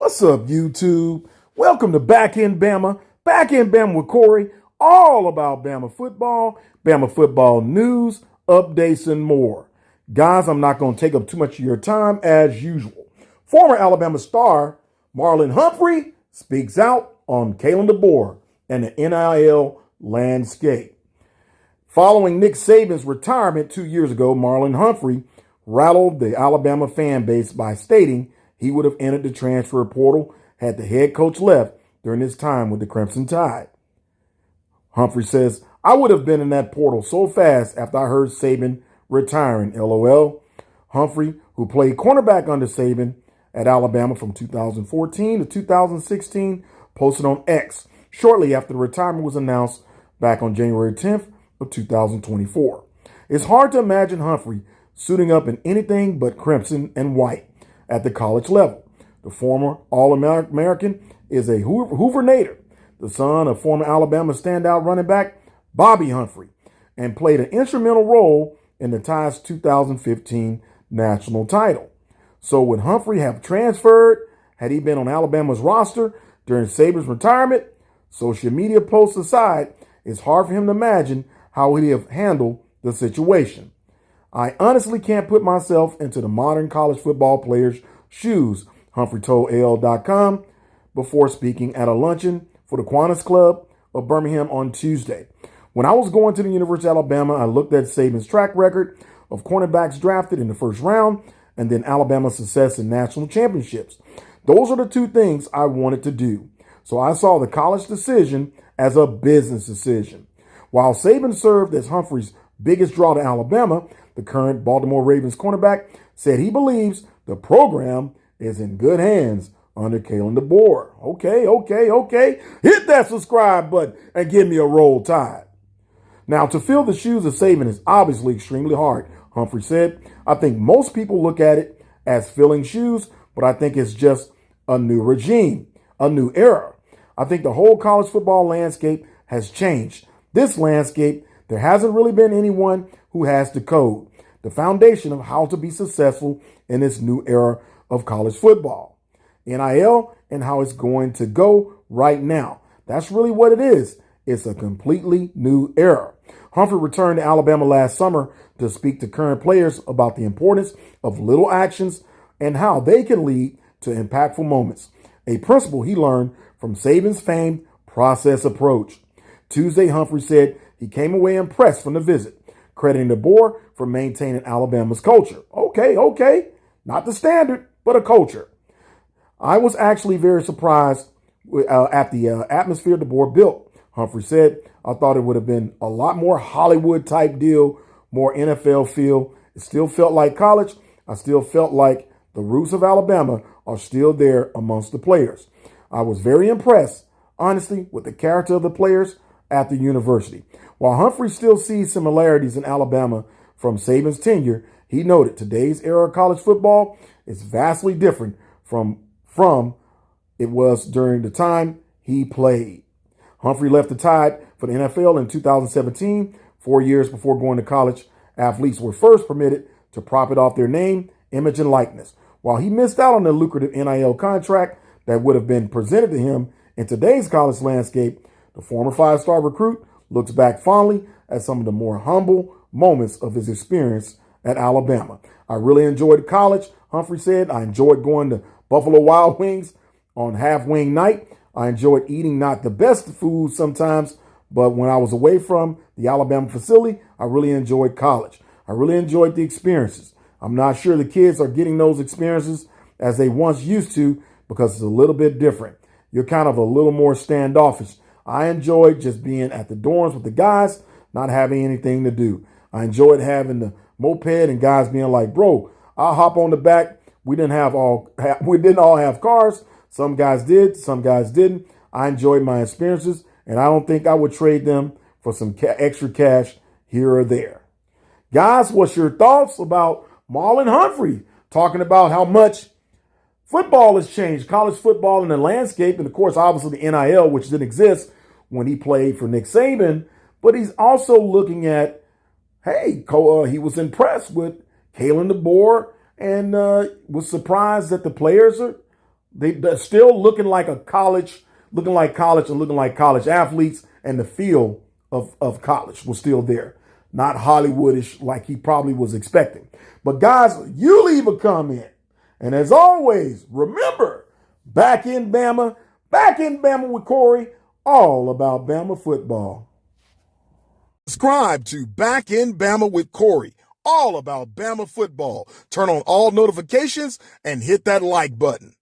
What's up, YouTube? Welcome to Back in Bama. Back in Bama with Corey. All about Bama football news, updates, and more. Guys, I'm not going to take up too much of your time as usual. Former Alabama star Marlon Humphrey speaks out on Kalen Deboer and the NIL landscape. Following Nick Saban's retirement 2 years ago, Marlon Humphrey rattled the Alabama fan base by stating he would have entered the transfer portal had the head coach left during his time with the Crimson Tide. Humphrey says, I would have been in that portal so fast after I heard Saban retiring, LOL. Humphrey, who played cornerback under Saban at Alabama from 2014 to 2016, posted on X shortly after the retirement was announced back on January 10th of 2024. It's hard to imagine Humphrey suiting up in anything but crimson and white at the college level. The former All-American is a Hoover native, the son of former Alabama standout running back Bobby Humphrey, and played an instrumental role in the Tide's 2015 national title. So would Humphrey have transferred had he been on Alabama's roster during Saban's retirement? Social media posts aside, it's hard for him to imagine how he'd have handled the situation. I honestly can't put myself into the modern college football player's shoes, Humphrey told AL.com before speaking at a luncheon for the Kiwanis Club of Birmingham on Tuesday. When I was going to the University of Alabama, I looked at Saban's track record of cornerbacks drafted in the first round and then Alabama's success in national championships. Those are the two things I wanted to do. So I saw the college decision as a business decision. While Saban served as Humphrey's biggest draw to Alabama, the current Baltimore Ravens cornerback said he believes the program is in good hands under Kalen Deboer. Okay. Hit that subscribe button and give me a roll tide. Now, to fill the shoes of Saban is obviously extremely hard, Humphrey said. I think most people look at it as filling shoes, but I think it's just a new regime, a new era. I think the whole college football landscape has changed. This landscape, there hasn't really been anyone who has the code, the foundation of how to be successful in this new era of college football. NIL and how it's going to go right now. That's really what it is. It's a completely new era. Humphrey returned to Alabama last summer to speak to current players about the importance of little actions and how they can lead to impactful moments, a principle he learned from Saban's famed process approach. Tuesday, Humphrey said he came away impressed from the visit, crediting Deboer for maintaining Alabama's culture. Okay. Not the standard, but a culture. I was actually very surprised at the atmosphere Deboer built, Humphrey said. I thought it would have been a lot more Hollywood type deal, more NFL feel. It still felt like college. I still felt like the roots of Alabama are still there amongst the players. I was very impressed, honestly, with the character of the players at the university. While Humphrey still sees similarities in Alabama from Saban's tenure, he noted today's era of college football is vastly different from it was during the time he played. Humphrey left the Tide for the NFL in 2017, 4 years before going to college. Athletes were first permitted to profit off their name, image, and likeness. While he missed out on the lucrative NIL contract that would have been presented to him in today's college landscape, the former five-star recruit looks back fondly at some of the more humble moments of his experience at Alabama. I really enjoyed college, Humphrey said. I enjoyed going to Buffalo Wild Wings on half-wing night. I enjoyed eating not the best food sometimes, but when I was away from the Alabama facility, I really enjoyed college. I really enjoyed the experiences. I'm not sure the kids are getting those experiences as they once used to because it's a little bit different. You're kind of a little more standoffish. I enjoyed just being at the dorms with the guys, not having anything to do. I enjoyed having the moped and guys being like, bro, I'll hop on the back. We didn't all have cars. Some guys did, some guys didn't. I enjoyed my experiences, and I don't think I would trade them for some extra cash here or there. Guys, what's your thoughts about Marlon Humphrey talking about how much football has changed, college football in the landscape, and of course, obviously the NIL, which didn't exist when he played for Nick Saban, but he's also looking at, hey, he was impressed with Kalen Deboer and was surprised that the players They're still looking like college and looking like college athletes, and the feel of college was still there. Not Hollywoodish like he probably was expecting. But guys, you leave a comment. And as always, remember, back in Bama with Corey, all about Bama football. Subscribe to Back in Bama with Corey, all about Bama football. Turn on all notifications and hit that like button.